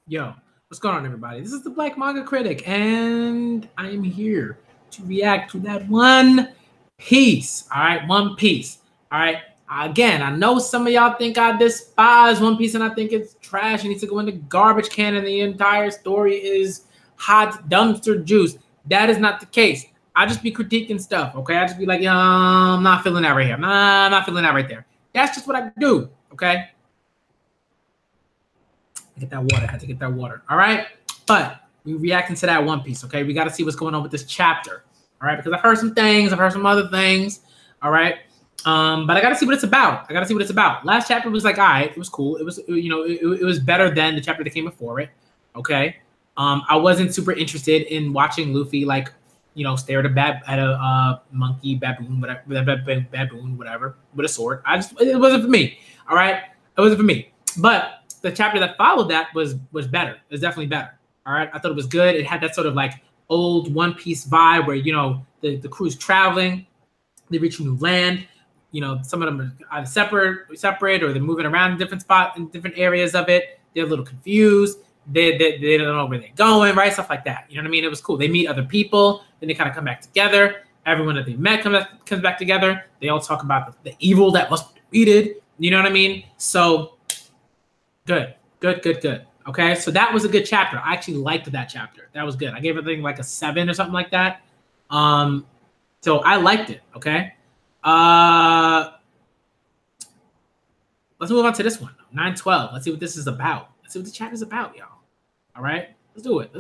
Yo, what's going on, everybody? This is the Black Manga Critic, and I am here to react to that One Piece. All right, One Piece. All right. Again, I know some of y'all think I despise One Piece and I think it's trash. It needs to go in the garbage can, and the entire story is hot dumpster juice. That is not the case. I just be critiquing stuff, okay? I just be like, I'm not feeling that right here. Nah, I'm not feeling that right there. That's just what I do, okay? Get that water. I had to get that water. All right. But we reacting to that One Piece. Okay. We got to see what's going on with this chapter. All right. Because I've heard some things. I've heard some other things. All right. But I got to see what it's about. Last chapter was like, all right, it was cool. It was, it was better than the chapter that came before it. Okay. I wasn't super interested in watching Luffy like, stare at a monkey, baboon, whatever, with a sword. It wasn't for me. All right. It wasn't for me. But the chapter that followed that was better. It was definitely better. All right. I thought it was good. It had that sort of like old One Piece vibe where, the crew's traveling, they reach a new land. Some of them are either separate or they're moving around in different spots, in different areas of it. They're a little confused. They don't know where they're going, right? Stuff like that. You know what I mean? It was cool. They meet other people, then they kind of come back together. Everyone that they met comes back together. They all talk about the evil that must be defeated. You know what I mean? So good. Okay, so that was a good chapter. I actually liked that chapter. That was good. I gave it like a 7 or something like that. So I liked it. Okay. Let's move on to this one. 912. Let's see what this is about. Let's see what the chapter's about, y'all. All right, let's do it.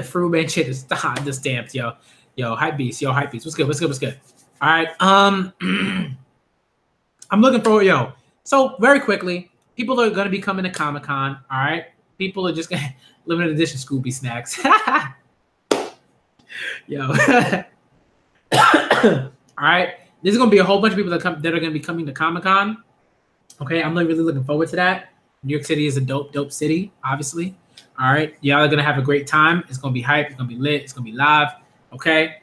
Fruit man shit is the stamps, yo. Hype beast. What's good? All right. I'm looking forward, So very quickly, people are gonna be coming to Comic-Con. All right, people are just gonna limited edition Scooby snacks. Yo. All right, there's gonna be a whole bunch of people that are gonna be coming to Comic-Con. Okay, I'm really looking forward to that. New York City is a dope city, obviously. All right, y'all are gonna have a great time. It's gonna be hype. It's gonna be lit. It's gonna be live. Okay.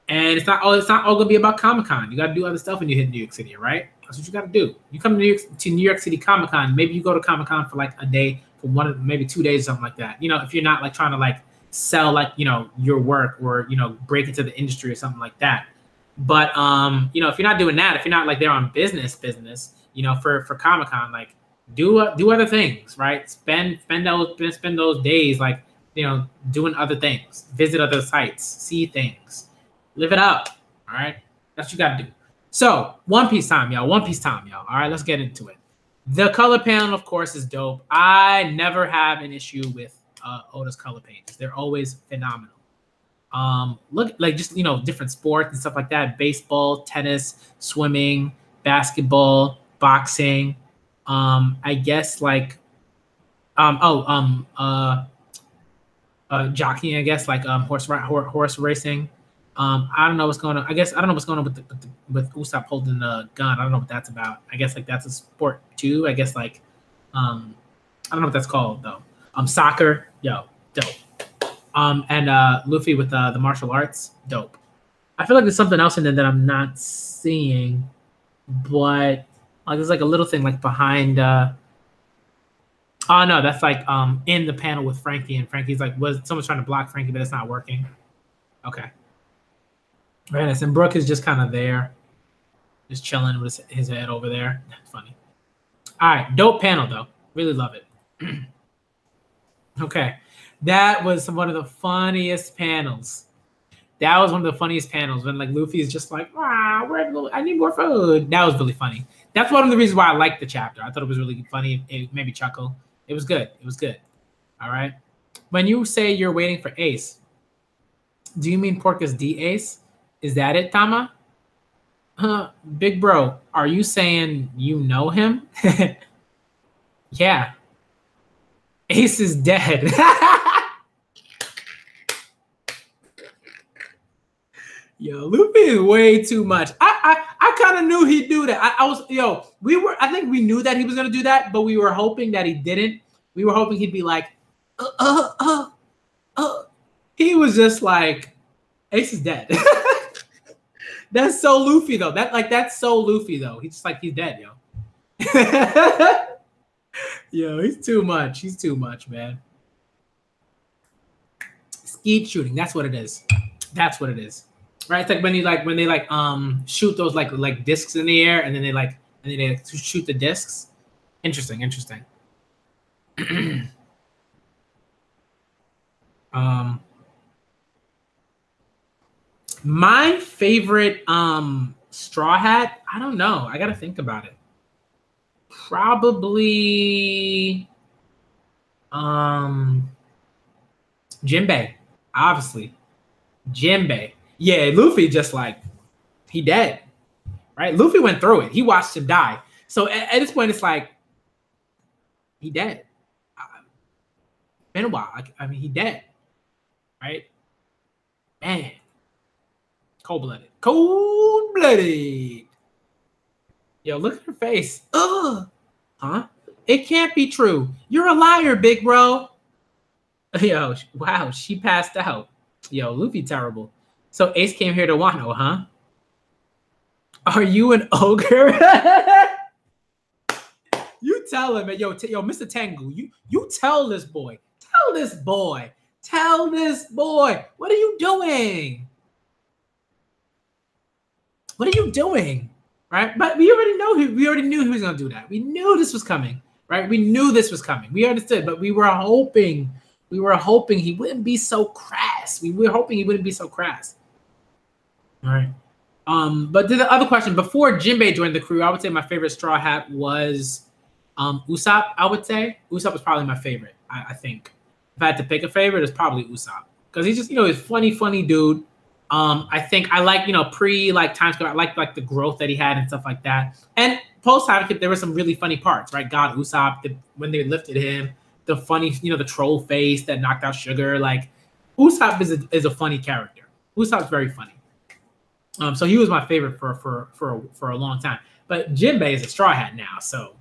And it's not all gonna be about Comic-Con. You gotta do other stuff when you hit New York City, right? That's what you gotta do. You come to New York City Comic-Con, maybe you go to Comic-Con for like a day, for maybe 2 days, something like that. If you're not like trying to like sell like your work or break into the industry or something like that. But if you're not doing that, if you're not like there on business, for Comic-Con, like do other things, right? Spend those days like doing other things, visit other sites, see things. Live it up. All right. That's what you got to do. So, One Piece time, y'all. All right, let's get into it. The color panel, of course, is dope. I never have an issue with Oda's color pages. They're always phenomenal. Look, like just, different sports and stuff like that. Baseball, tennis, swimming, basketball, boxing. I guess like, jockeying, I guess, like horse racing. I don't know what's going on. I don't know what's going on with Usopp holding the gun. I don't know what that's about. I guess like that's a sport too. I guess like I don't know what that's called though. Soccer, dope. And Luffy with the martial arts, dope. I feel like there's something else in there that I'm not seeing, but like there's like a little thing like behind. Oh no, that's like in the panel with Frankie, and Frankie's like, someone's trying to block Frankie, but it's not working. Okay. Very nice. And Brooke is just kind of there, just chilling with his head over there. That's funny. All right, dope panel though. Really love it. Okay, that was one of the funniest panels. When like Luffy is just like, I need more food. That was really funny. That's one of the reasons why I liked the chapter. I thought it was really funny. It made me chuckle. It was good. All right. When you say you're waiting for Ace, do you mean Porcus D Ace? Is that it, Tama? Big bro, are you saying you know him? Yeah. Ace is dead. Yo, Luffy is way too much. I kind of knew he'd do that. I think we knew that he was gonna do that, but we were hoping that he didn't. We were hoping he'd be like, He was just like, Ace is dead. That's so Luffy though. That's so Luffy though. He's just like, he's dead, yo. Yo, he's too much. He's too much, man. Skeet shooting. That's what it is. That's what it is. Right? It's like when they shoot those like discs in the air and then they shoot the discs. Interesting, interesting. um my favorite straw hat, I don't know. I gotta think about it. Probably Jinbei, obviously. Jinbei. Yeah, Luffy just like he dead. Right? Luffy went through it. He watched him die. So at this point, it's like he dead. Been a while. I mean, he dead. Right? Man. Cold-blooded. Cold-blooded. Yo, look at her face. Ugh. Huh? It can't be true. You're a liar, big bro. Yo, wow, she passed out. Yo, Luffy terrible. So Ace came here to Wano, huh? Are you an ogre? You tell him, yo, Mr. Tengu, you tell this boy. Tell this boy. Tell this boy. What are you doing? What are you doing? Right? But we already knew he was gonna do that. We knew this was coming, right? We knew this was coming. We understood, but we were hoping he wouldn't be so crass. We were hoping he wouldn't be so crass. All right. But the other question, before Jinbei joined the crew, I would say my favorite straw hat was Usopp, I would say. Usopp was probably my favorite, I think. If I had to pick a favorite, it's probably Usopp. Because he's just, he's funny dude. I think I like, Time Skip, I like the growth that he had and stuff like that. And post Time Skip, there were some really funny parts, right? God, Usopp, when they lifted him, the funny, the troll face that knocked out Sugar. Like, Usopp is a funny character. Usopp's very funny. So he was my favorite for a long time. But Jinbei is a straw hat now, so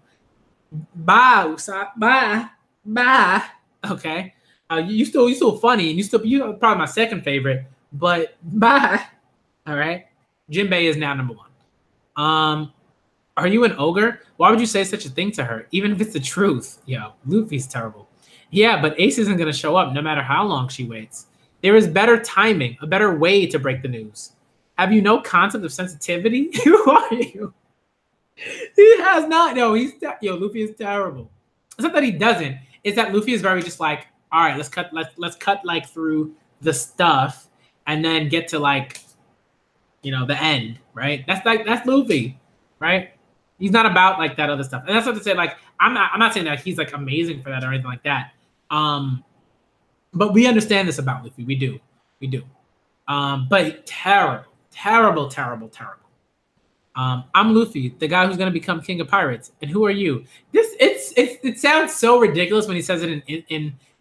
bye, Usopp, bye. Okay, you still funny, and you're probably my second favorite, but bye. All right, Jinbei is now number one. Are you an ogre? Why would you say such a thing to her, even if it's the truth? Yo, Luffy's terrible. Yeah, but Ace isn't gonna show up no matter how long she waits. There is better timing, a better way to break the news. Have you no concept of sensitivity? Who are you? He has not. No, Luffy is terrible. It's not that he doesn't. It's that Luffy is very just like, all right, let's cut like through the stuff and then get to the end, right? That's Luffy, right? He's not about like that other stuff. And that's not to say like I'm not saying that he's like amazing for that or anything like that. But we understand this about Luffy. We do. But terrible. I'm Luffy, the guy who's gonna become king of pirates. And who are you? It sounds so ridiculous when he says it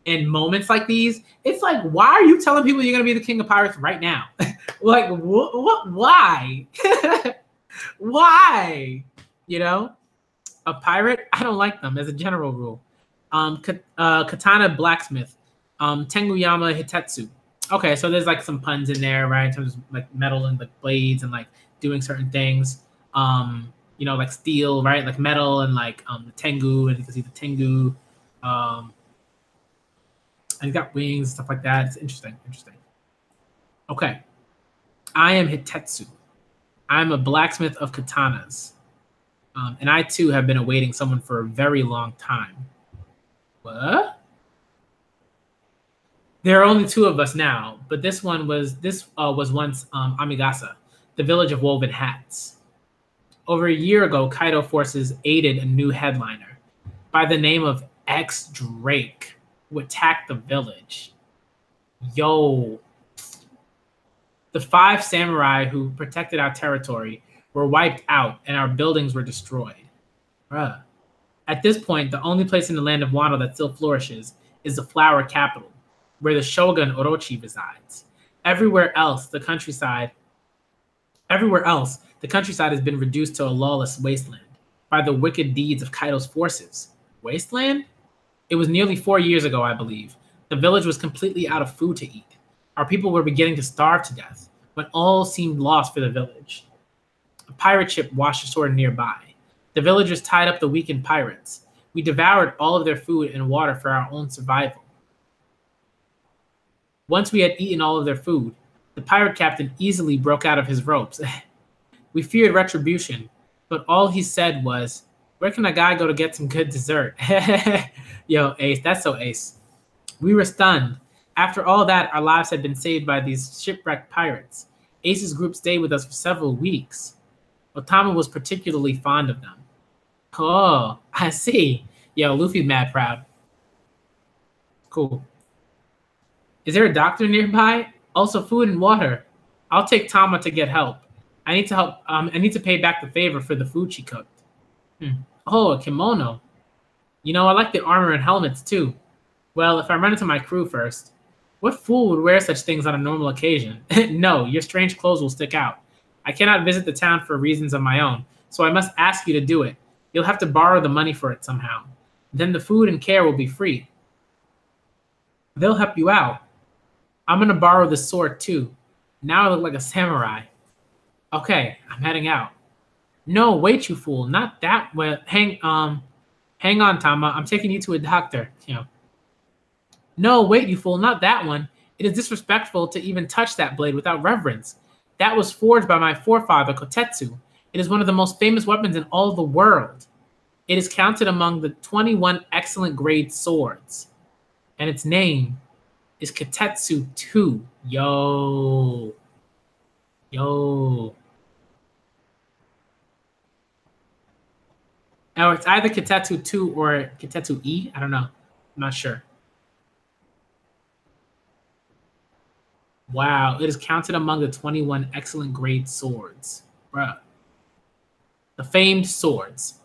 in moments like these. It's like, why are you telling people you're gonna be the king of pirates right now? Like, what? Why? Why? A pirate? I don't like them as a general rule. Katana blacksmith. Tenguyama Hitetsu. Okay, so there's like some puns in there, right? In terms of like metal and like blades and like doing certain things. Like steel, right? Like metal and like the Tengu, and you can see the Tengu. And he's got wings and stuff like that. It's interesting. Okay. I am Hitetsu. I'm a blacksmith of katanas. And I too have been awaiting someone for a very long time. What? There are only two of us now, but this was once Amigasa, the village of woven hats. Over a year ago, Kaido forces aided a new headliner by the name of X Drake, who attacked the village. Yo. The 5 samurai who protected our territory were wiped out and our buildings were destroyed. Bruh. At this point, the only place in the land of Wano that still flourishes is the flower capital, where the shogun Orochi resides. Everywhere else, the countryside has been reduced to a lawless wasteland by the wicked deeds of Kaido's forces. Wasteland? It was nearly 4 years ago, I believe. The village was completely out of food to eat. Our people were beginning to starve to death when all seemed lost for the village. A pirate ship washed ashore nearby. The villagers tied up the weakened pirates. We devoured all of their food and water for our own survival. Once we had eaten all of their food, the pirate captain easily broke out of his ropes. We feared retribution, but all he said was, "Where can a guy go to get some good dessert?" Yo, Ace, that's so Ace. We were stunned. After all that, our lives had been saved by these shipwrecked pirates. Ace's group stayed with us for several weeks. Otama was particularly fond of them. Oh, I see. Yo, Luffy's mad proud. Cool. Is there a doctor nearby? Also, food and water. I'll take Tama to get help. I need to help. I need to pay back the favor for the food she cooked. Oh, a kimono. You know, I like the armor and helmets too. Well, if I run into my crew first. What fool would wear such things on a normal occasion? No, your strange clothes will stick out. I cannot visit the town for reasons of my own, so I must ask you to do it. You'll have to borrow the money for it somehow. Then the food and care will be free. They'll help you out. I'm going to borrow the sword too. Now I look like a samurai. Okay, I'm heading out. No, wait, you fool. Not that way. Hang on, Tama. I'm taking you to a doctor. No, wait, you fool. Not that one. It is disrespectful to even touch that blade without reverence. That was forged by my forefather, Kotetsu. It is one of the most famous weapons in all the world. It is counted among the 21 excellent grade swords. And its name is Kotetsu 2. Yo. Or it's either Kotetsu 2 or Kotetsu E. I don't know. I'm not sure. Wow, it is counted among the 21 excellent grade swords. Bruh. The famed swords.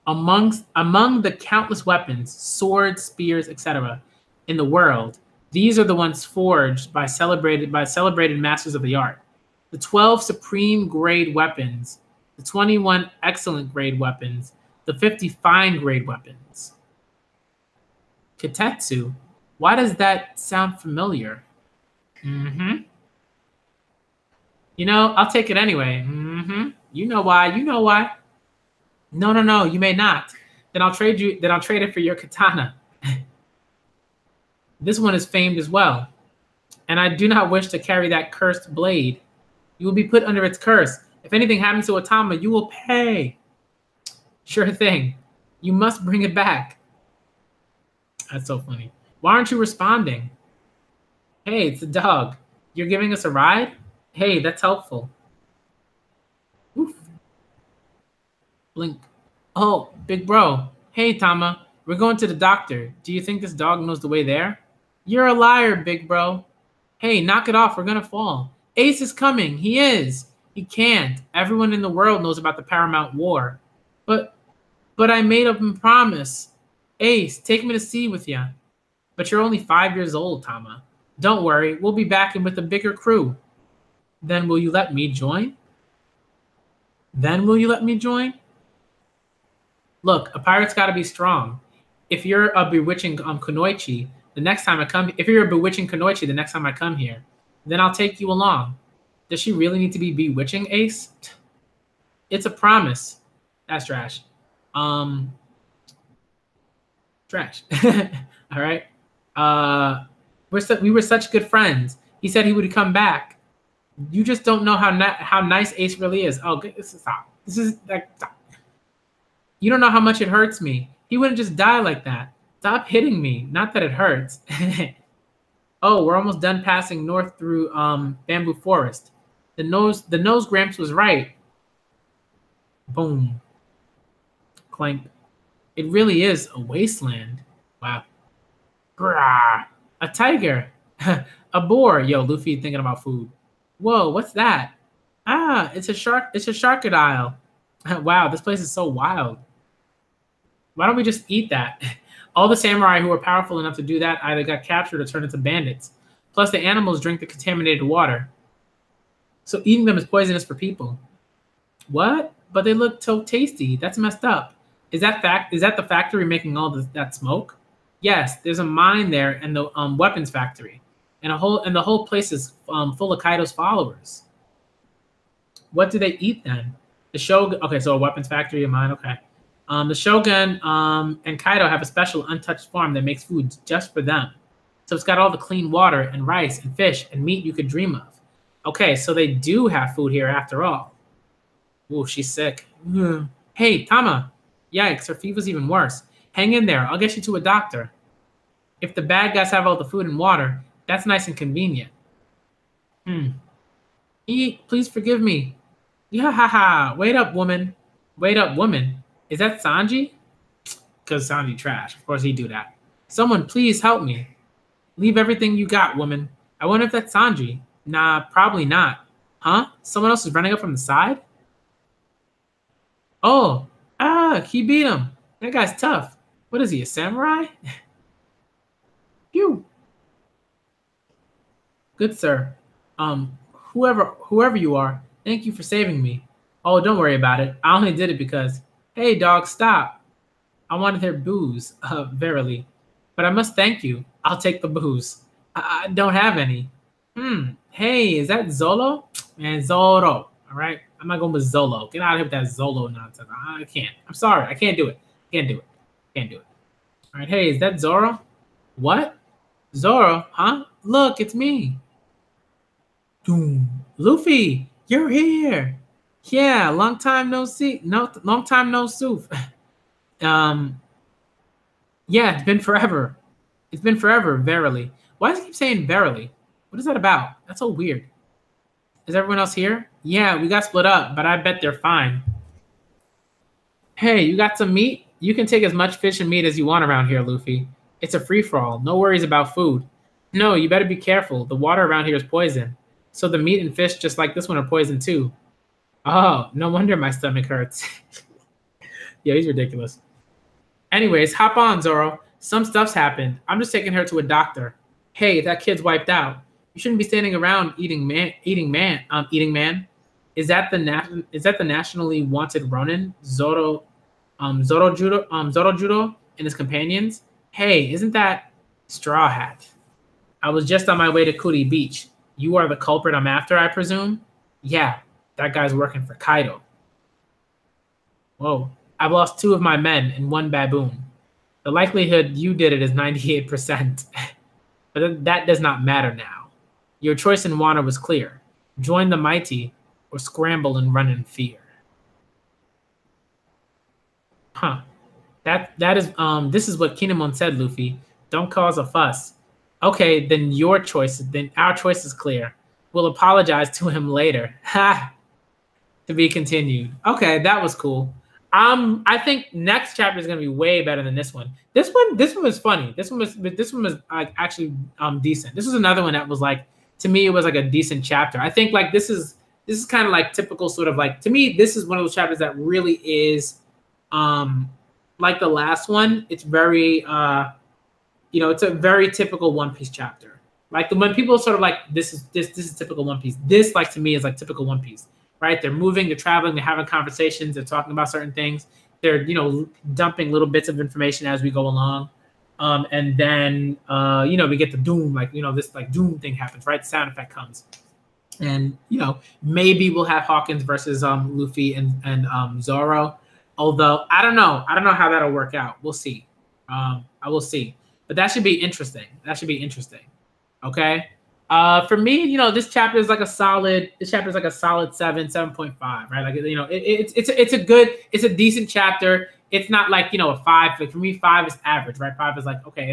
Among the countless weapons, swords, spears, etc., in the world, these are the ones forged by celebrated masters of the art. The 12 supreme grade weapons, the 21 excellent grade weapons, the 50 fine grade weapons. Kotetsu, why does that sound familiar? You know, I'll take it anyway. You know why. No, you may not. Then I'll trade it for your katana. This one is famed as well. And I do not wish to carry that cursed blade. You will be put under its curse. If anything happens to Otama, you will pay. Sure thing. You must bring it back. That's so funny. Why aren't you responding? Hey, it's a dog. You're giving us a ride? Hey, that's helpful. Oof. Blink. Oh, big bro. Hey, Tama. We're going to the doctor. Do you think this dog knows the way there? You're a liar, big bro. Hey, knock it off. We're going to fall. Ace is coming. He is. He can't. Everyone in the world knows about the Paramount War. But I made up a promise. Ace, take me to sea with you. But you're only 5 years old, Tama. Don't worry. We'll be back and with a bigger crew. Then will you let me join? Look, a pirate's got to be strong. If you're a bewitching kunoichi, the next time I come here, then I'll take you along. Does she really need to be bewitching, Ace? It's a promise. That's trash. Trash. All right. We were such good friends. He said he would come back. You just don't know how nice Ace really is. Oh, stop. Stop. You don't know how much it hurts me. He wouldn't just die like that. Stop hitting me. Not that it hurts. Oh, we're almost done passing north through Bamboo Forest. The nose Gramps was right. Boom. Clank. It really is a wasteland. Wow. Grah. A tiger. A boar. Yo, Luffy thinking about food. Whoa, what's that? Ah, it's a shark. It's a sharkadile. Wow, this place is so wild. Why don't we just eat that? All the samurai who were powerful enough to do that either got captured or turned into bandits. Plus, the animals drink the contaminated water. So eating them is poisonous for people. What? But they look so tasty. That's messed up. Is that the factory making all that smoke? Yes, there's a mine there and the weapons factory, and the whole place is full of Kaido's followers. What do they eat then? The Shogun. Okay, so a weapons factory of mine. Okay. The Shogun and Kaido have a special untouched farm that makes food just for them. So it's got all the clean water and rice and fish and meat you could dream of. Okay, so they do have food here after all. Ooh, she's sick. Hey, Tama. Yikes, her fever's even worse. Hang in there. I'll get you to a doctor. If the bad guys have all the food and water, that's nice and convenient. Eat, please forgive me. Yeah, haha. Wait up, woman. Wait up, woman. Is that Sanji? Because Sanji trash. Of course he'd do that. Someone please help me. Leave everything you got, woman. I wonder if that's Sanji. Nah, probably not. Huh? Someone else is running up from the side? Oh, he beat him. That guy's tough. What is he, a samurai? Phew. Good sir. Whoever you are, thank you for saving me. Oh, don't worry about it. I only did it because, hey, dog, stop. I wanted their booze, verily. But I must thank you. I'll take the booze. I don't have any. Hey, is that Zolo? Man, Zoro. All right? I'm not going with Zolo. Get out of here with that Zolo nonsense. I can't. I'm sorry. I can't do it. Can't do it. Can't do it. All right. Hey, is that Zoro? What? Zoro? Huh? Look, it's me. Doom. Luffy, you're here. Yeah, long time no see. No, long time no soof. Yeah, it's been forever. It's been forever, verily. Why does it keep saying verily? What is that about? That's so weird. Is everyone else here? Yeah, we got split up, but I bet they're fine. Hey, you got some meat? You can take as much fish and meat as you want around here, Luffy. It's a free-for-all. No worries about food. No, you better be careful. The water around here is poison. So the meat and fish just like this one are poison too. Oh, no wonder my stomach hurts. Yeah, he's ridiculous. Anyways, hop on, Zoro. Some stuff's happened. I'm just taking her to a doctor. Hey, that kid's wiped out. You shouldn't be standing around eating man. Is that the nationally wanted Ronin, Zoro Judo and his companions? Hey, isn't that Straw Hat? I was just on my way to Kuri Beach. You are the culprit I'm after, I presume? Yeah, that guy's working for Kaido. Whoa, I've lost 2 of my men and 1 baboon. The likelihood you did it is 98%. But that does not matter now. Your choice in Wano was clear. Join the mighty or scramble and run in fear. Huh. That is this is what Kinemon said, Luffy. Don't cause a fuss. Okay, then our choice is clear. We'll apologize to him later. Ha. To be continued. Okay, that was cool. I think next chapter is gonna be way better than this one. This one was funny. This one was actually decent. This was another one that was like, to me, it was like a decent chapter. I think like this is kind of like typical sort of like, to me, this is one of those chapters that really is like the last one. It's very it's a very typical One Piece chapter. Like when people sort of like this is typical One Piece. This like to me is like typical One Piece. Right? They're moving, they're traveling, they're having conversations, they're talking about certain things. They're, dumping little bits of information as we go along. And then, we get the doom, like, this like doom thing happens, right? The sound effect comes. And, maybe we'll have Hawkins versus Luffy and Zoro. Although, I don't know how that'll work out. We'll see. I will see. But that should be interesting. Okay? For me, this chapter is like a solid 7.5, right? Like, it's a decent chapter. It's not like, a 5. Like for me, 5 is average, right? 5 is like, okay,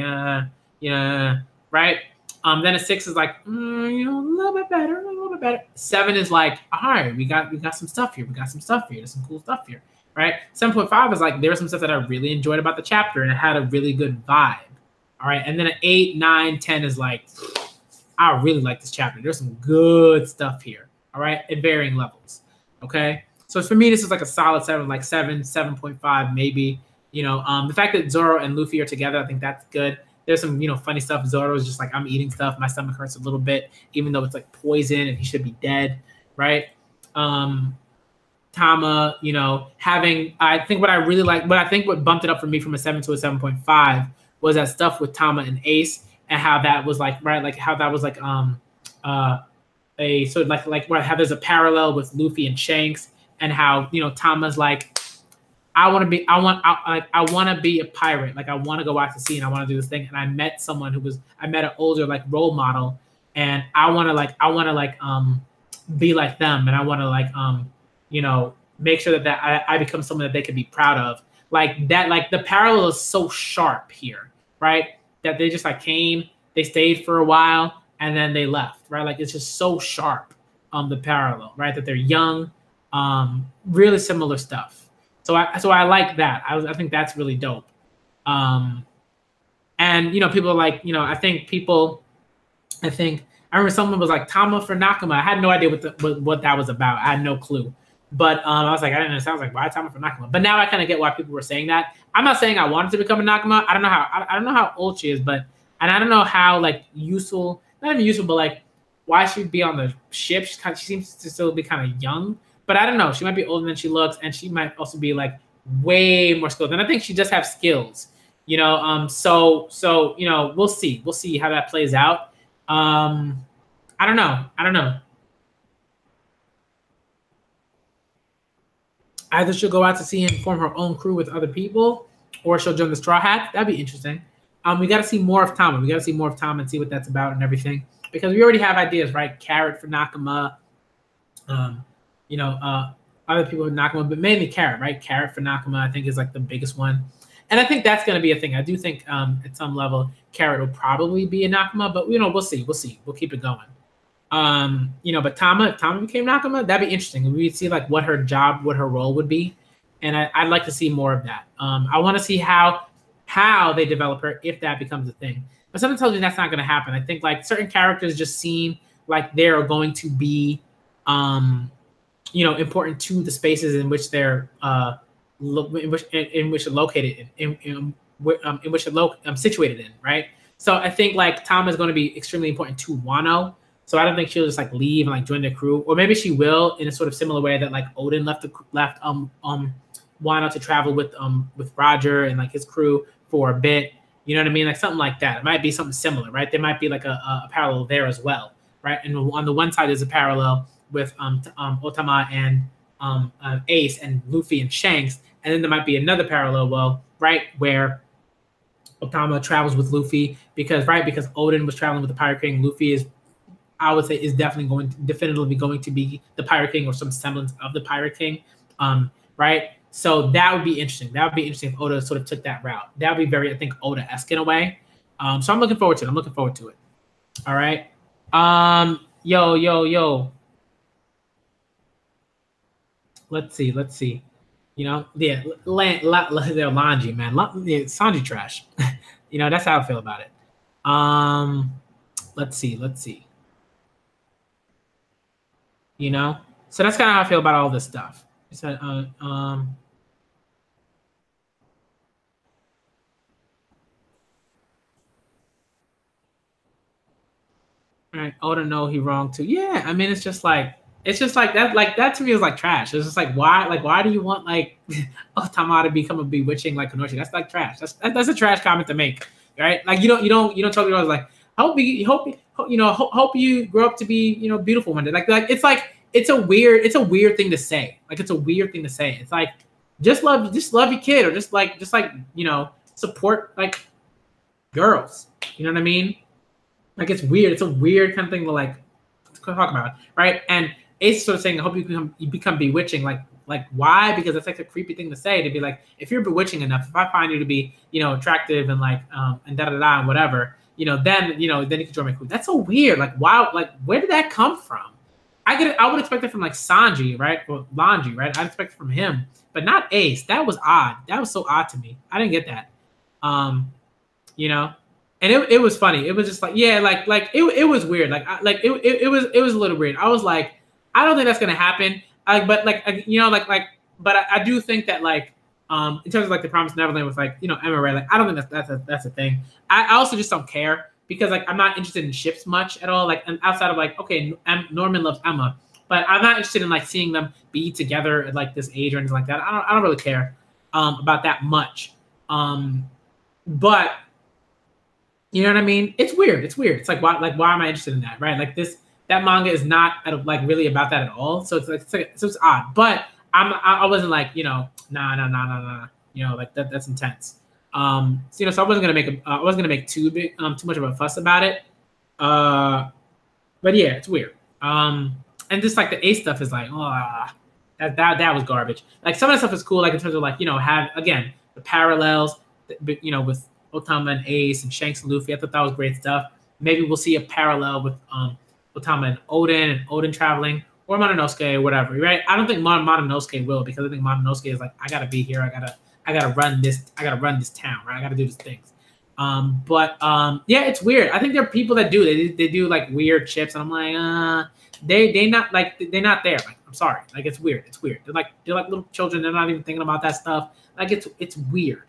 right? Then a 6 is like, a little bit better. 7 is like, all right, we got some stuff here. There's some cool stuff here, right? 7.5 is like, there was some stuff that I really enjoyed about the chapter and it had a really good vibe. All right. And then an 8, 9, 10 is like, I really like this chapter. There's some good stuff here, all right, at varying levels, okay? So for me, this is like a solid 7, like 7.5 maybe. The fact that Zoro and Luffy are together, I think that's good. There's some, funny stuff. Zoro is just like, I'm eating stuff. My stomach hurts a little bit, even though it's like poison and he should be dead, right? Tama, I think what bumped it up for me from a 7 to a 7.5 was that stuff with Tama and Ace. And how that was like, right, like how that was like a sort of like where how there's a parallel with Luffy and Shanks, and how, you know, Tama's like, I want to be a pirate. Like I want to go out to sea and I want to do this thing. And I met an older like role model, and I want to be like them, and I want to you know, make sure that I become someone that they can be proud of. Like that, like the parallel is so sharp here, right? That they just like came, they stayed for a while, and then they left, right? Like it's just so sharp, the parallel, right? That they're young, really similar stuff. So I like that. I think that's really dope. And you know, people are like, you know, I remember someone was like Tama for Nakama. I had no idea what that was about. I had no clue. But I was like, I didn't understand. I was like, why Tama for Nakama? But now I kind of get why people were saying that. I'm not saying I wanted to become a Nakama. I don't know how old she is, and I don't know how like useful, not even useful, but like why she'd be on the ship. She seems to still be kind of young. But I don't know. She might be older than she looks, and she might also be like way more skilled. And I think she does have skills, you know. So you know, we'll see. We'll see how that plays out. I don't know. Either she'll go out to sea and form her own crew with other people, or she'll join the Straw Hats. That'd be interesting. We got to see more of Tama. We got to see more of Tama and see what that's about and everything, because we already have ideas, right? Carrot for Nakama. You know, other people with Nakama, but mainly Carrot, right? Carrot for Nakama, I think, is like the biggest one. And I think that's going to be a thing. I do think at some level, Carrot will probably be a Nakama, but, you know, we'll see. We'll keep it going. You know, but if Tama became Nakama, that'd be interesting. We'd see like what her job, what her role would be. And I'd like to see more of that. I want to see how they develop her if that becomes a thing. But something tells me that's not going to happen. I think like certain characters just seem like they're going to be, you know, important to the spaces in which they're in which they're located in which they're situated in, right? So I think like Tama is going to be extremely important to Wano. So I don't think she'll just like leave and like join the crew, or maybe she will in a sort of similar way that like Odin left Wano to travel with Roger and like his crew for a bit. You know what I mean? Like something like that. It might be something similar, right? There might be like a parallel there as well, right? And on the one side, there's a parallel with Otama and Ace and Luffy and Shanks, and then there might be another parallel, right, where Otama travels with Luffy because Odin was traveling with the Pirate King. Luffy is, I would say, is definitively going to be the Pirate King or some semblance of the Pirate King, right? So that would be interesting. That would be interesting if Oda sort of took that route. That would be very, I think, Oda-esque in a way. So I'm looking forward to it. All right. Yo. Let's see. You know, yeah, they're Lanji, man. Sanji trash. You know, that's how I feel about it. Let's see. You know, so that's kind of how I feel about all this stuff. So, all right, Oda know he wrong too. Yeah, I mean, it's just like that. Like that to me is like trash. It's just like why do you want like Otama to become a bewitching like Kanoshi? That's like trash. That's a trash comment to make, right? Like you don't tell people like hope you grow up to be, you know, beautiful one day. Like it's a weird thing to say. Like it's a weird thing to say. It's like just love your kid, or just like you know, support like girls. You know what I mean? Like it's weird. It's a weird kind of thing to like talk about, right? And Ace is sort of saying, I hope you become bewitching. Like why? Because it's like a creepy thing to say, to be like, if you're bewitching enough, if I find you to be, you know, attractive and like and da and whatever, you know, then you can join my crew. That's so weird. Like wow, like where did that come from? I would expect it from like Sanji, right? Or Lanji, right? I'd expect it from him, but not Ace. That was odd. That was so odd to me. I didn't get that. You know. And it was funny. It was just like, yeah, like it was weird. It was a little weird. I was like, I don't think that's gonna happen. But I do think that like in terms of like the Promised Neverland with like, you know, Emma Ray, like I don't think that's a thing. I also just don't care because like I'm not interested in ships much at all. Like outside of like, okay, Norman loves Emma, but I'm not interested in like seeing them be together at like this age or anything like that. I don't really care about that much. But you know what I mean? It's weird. It's like why am I interested in that, right? Like that manga is not like really about that at all. So it's odd. But I wasn't like, nah, like that's intense. So I wasn't gonna make too much of a fuss about it. But yeah, it's weird. And just like the ace stuff is like, oh, that was garbage. Like some of the stuff is cool, like in terms of like, have again the parallels, with Otama and Ace and Shanks and Luffy. I thought that was great stuff. Maybe we'll see a parallel with Otama and Odin traveling, or Mononosuke or whatever, right? I don't think Mononosuke will, because I think Mononosuke is like, I gotta be here, I gotta run this town, right? I gotta do these things. But yeah, it's weird. I think there are people that do they do like weird chips, and I'm like, they're not there. Like, I'm sorry, like it's weird. They're like little children. They're not even thinking about that stuff. Like it's weird.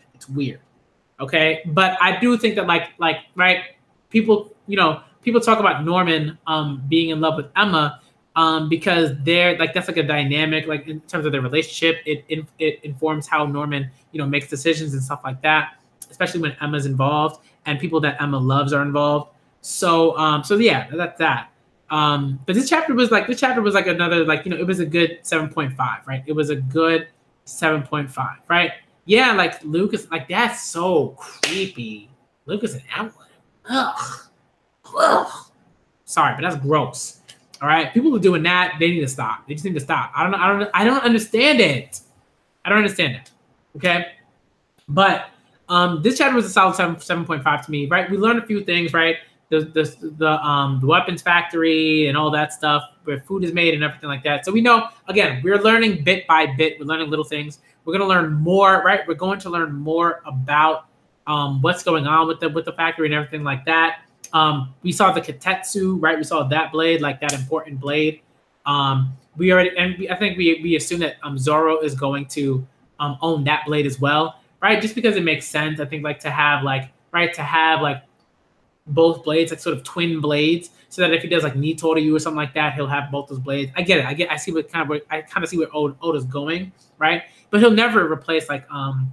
Okay, but I do think that like right, people talk about Norman being in love with Emma because they're like, that's like a dynamic, like in terms of their relationship. It informs how Norman makes decisions and stuff like that, especially when Emma's involved and people that Emma loves are involved. So yeah, that's that. But this chapter was like another, like, it was a good 7.5, right? It was a good 7.5, right? Yeah, like Lucas, like that's so creepy. Lucas and Emma. Ugh. Sorry, but that's gross. All right, people who are doing that, they need to stop. They just need to stop. I don't understand it. I don't understand it. Okay, but this chapter was a solid 7.5 to me. Right, we learned a few things. Right, the weapons factory and all that stuff, where food is made and everything like that. So we know, again, we're learning bit by bit. We're learning little things. We're going to learn more, right? We're going to learn more about what's going on with the factory and everything like that. We saw the Kitetsu, right? We saw that blade, like that important blade. I think we assume that Zoro is going to own that blade as well, right? Just because it makes sense. I think to have both blades, like sort of twin blades, so that if he does like Nito to you or something like that, he'll have both those blades. I get it. I see I kind of see where Oda's going, right? But he'll never replace like the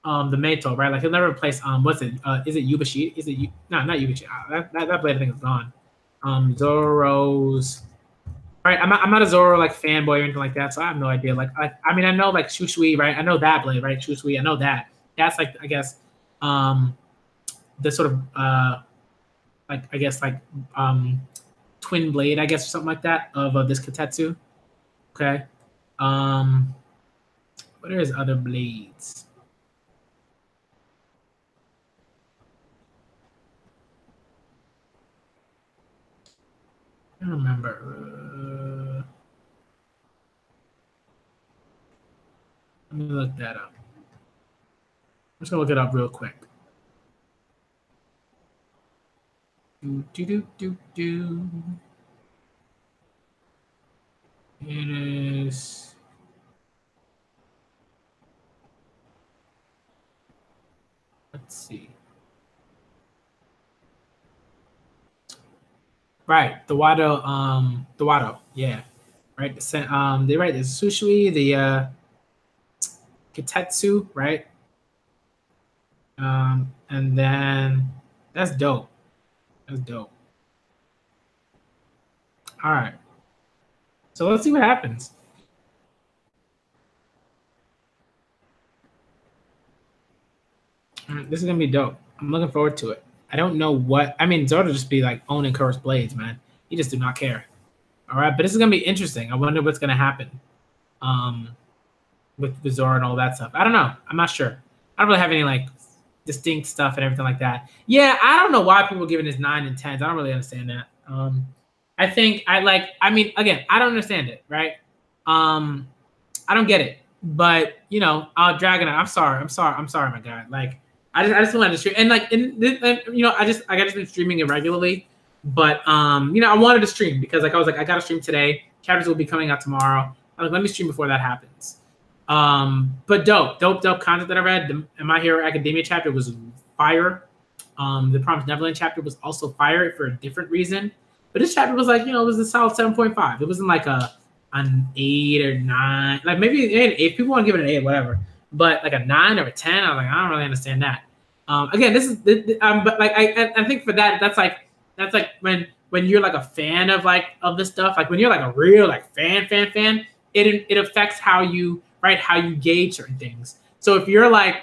Meito, right? Like he'll never replace what's it? Is it Yubashi? Is it not Yubashi? That blade I think is gone. Zoro's. Right, I'm not a Zoro like fanboy or anything like that, so I have no idea. I mean, I know like Shushui, right? I know that blade, right? Shushui, I know that. That's like, I guess, the sort of twin blade, I guess, or something like that of this Kitetsu. Okay. What are his other blades? I don't remember. Let me look that up. I'm just gonna look it up real quick. Do. It is. Let's see. Right, the Wado, yeah. Right, they write the Sushui, the Kitetsu, right? And then that's dope. All right. So let's see what happens. All right, this is gonna be dope. I'm looking forward to it. I don't know what I mean. Zoro just be like owning Kuro's blades, man. He just do not care. All right, but this is gonna be interesting. I wonder what's gonna happen, with Zoro and all that stuff. I don't know. I'm not sure. I don't really have any like distinct stuff and everything like that. Yeah, I don't know why people are giving this 9 and 10s. I don't really understand that. I mean, again, I don't understand it, right? I don't get it. But Dragon, I'm sorry, my guy. Like, I just wanted to stream, and like, I just been streaming irregularly, but I wanted to stream because like I was like, I gotta stream today. Chapters will be coming out tomorrow. I was like, let me stream before that happens. But dope content that I read. The My Hero Academia chapter was fire. The Promised Neverland chapter was also fire for a different reason. But this chapter was like, it was a solid 7.5. It wasn't like an 8 or 9. Like maybe an 8. If people want to give it an 8, whatever. But like a 9 or a 10, I was like, I don't really understand that. Again, this is, but like I think for that, that's like when when you're like a fan of of this stuff, like when you're like a real like fan, it affects how you gauge certain things. So if you're like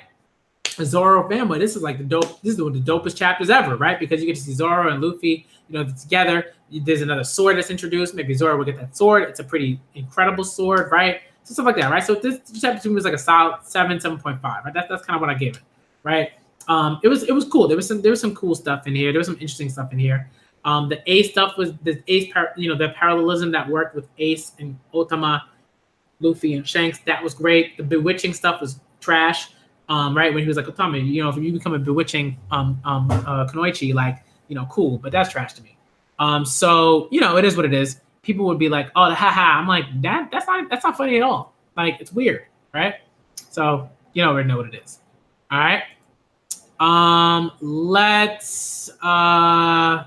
a Zoro fanboy, this is like this is one of the dopest chapters ever, right? Because you get to see Zoro and Luffy, together. There's another sword that's introduced. Maybe Zoro will get that sword. It's a pretty incredible sword, right? So stuff like that, right? So this chapter 2 was like a solid 7.5, right? That's kind of what I gave it, right? It was cool. There was some cool stuff in here. There was some interesting stuff in here. The Ace stuff was the Ace, the parallelism that worked with Ace and Otama, Luffy and Shanks. That was great. The bewitching stuff was trash. Right when he was like, Otama, if you become a bewitching Kunoichi, like, cool, but that's trash to me. So it is what it is. People would be like, oh, haha. I'm like, that's not funny at all. Like, it's weird, right? So you already know what it is. All right. Let's I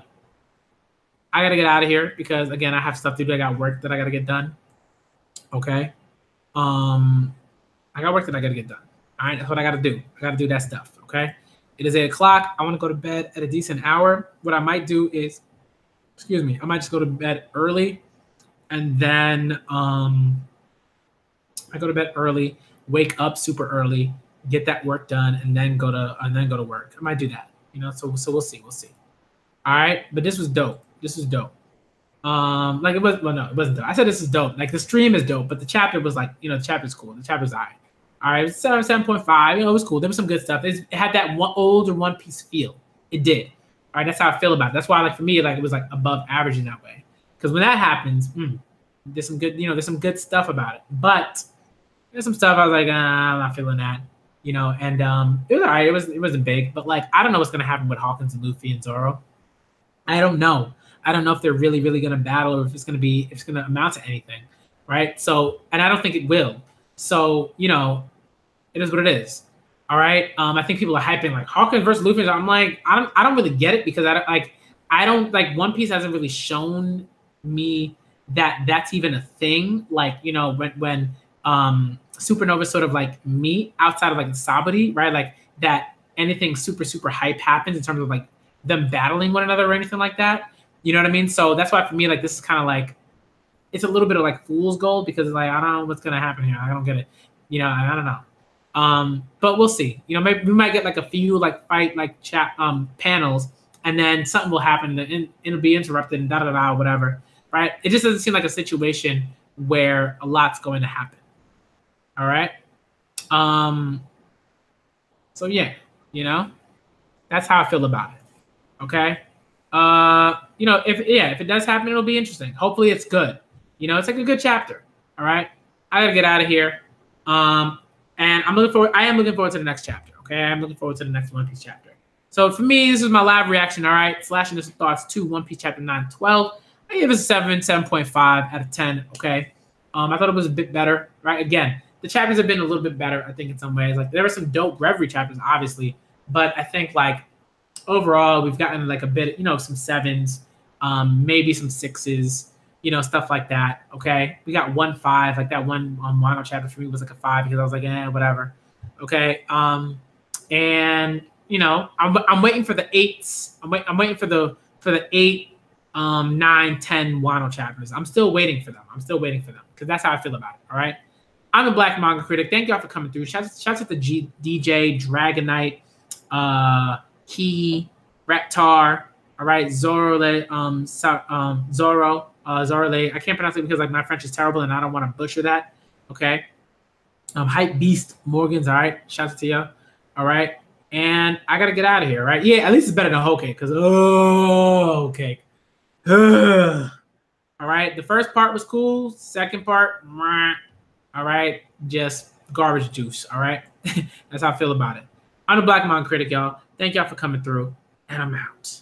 gotta get out of here because again I have stuff to do. I got work that I gotta get done. Okay. I got work that I gotta get done. All right, that's what I gotta do. I gotta do that stuff. Okay. It is 8 o'clock. I want to go to bed at a decent hour. What I might do is, I might just go to bed early, and then I go to bed early, wake up super early, get that work done, and then go to work. I might do that. So we'll see. All right, but this was dope. Like it wasn't dope. I said this is dope. Like the stream is dope, but the chapter was like, the chapter's cool. The chapter's all right. All right, 7.5. It was cool. There was some good stuff. It had that older One Piece feel. It did. All right, that's how I feel about it. That's why, like for me, like it was like above average in that way. Because when that happens, there's some good, there's some good stuff about it. But there's some stuff I was like, I'm not feeling that. And it was all right. It wasn't big, but like I don't know what's gonna happen with Hawkins and Luffy and Zoro. I don't know. I don't know if they're really gonna battle or if it's gonna amount to anything, right? So, and I don't think it will. So, it is what it is. All right. I think people are hyping like Hawkins versus Luffy. I'm like, I don't really get it because I don't like One Piece hasn't really shown me that that's even a thing. Like, when Supernova sort of like meet outside of like Sabari, right? Like that anything super hype happens in terms of like them battling one another or anything like that. You know what I mean? So that's why for me, like this is kind of like it's a little bit of like fool's gold because like I don't know what's gonna happen here. I don't get it. I don't know. But we'll see. Maybe we might get like a few like fight like chat panels, and then something will happen and it'll be interrupted and whatever. Right? It just doesn't seem like a situation where a lot's going to happen. All right. So yeah, that's how I feel about it. Okay. If it does happen, it'll be interesting. Hopefully it's good. It's like a good chapter. All right. I gotta get out of here. And I am looking forward to the next chapter. Okay. I'm looking forward to the next One Piece chapter. So for me, this is my live reaction. All right. Slash Initial Thoughts to One Piece chapter 9-12. I give it a 7.5 out of 10. Okay. I thought it was a bit better. Right. Again, the chapters have been a little bit better, I think, in some ways. Like there were some dope Reverie chapters, obviously, but I think like overall we've gotten like a bit, some 7s, maybe some 6s, stuff like that. Okay, we got 1.5, like that one Wano chapter for me was like a 5 because I was like, whatever. Okay, and I'm waiting for the 8s. I'm waiting for the 8, 9, 10 Wano chapters. I'm still waiting for them. Because that's how I feel about it. All right. I'm the Black Manga Critic. Thank y'all for coming through. Shouts out to DJ, Dragonite, Key, Reptar, all right, Zoro, I can't pronounce it because like my French is terrible and I don't want to butcher that. Okay. Hype Beast Morgans, all right. Shouts out to you. All right. And I gotta get out of here, right? Yeah, at least it's better than whole cake, because whole cake. All right. The first part was cool. Second part, all right, just garbage juice. All right. That's how I feel about it. I'm the Black Manga Critic, y'all. Thank y'all for coming through, and I'm out.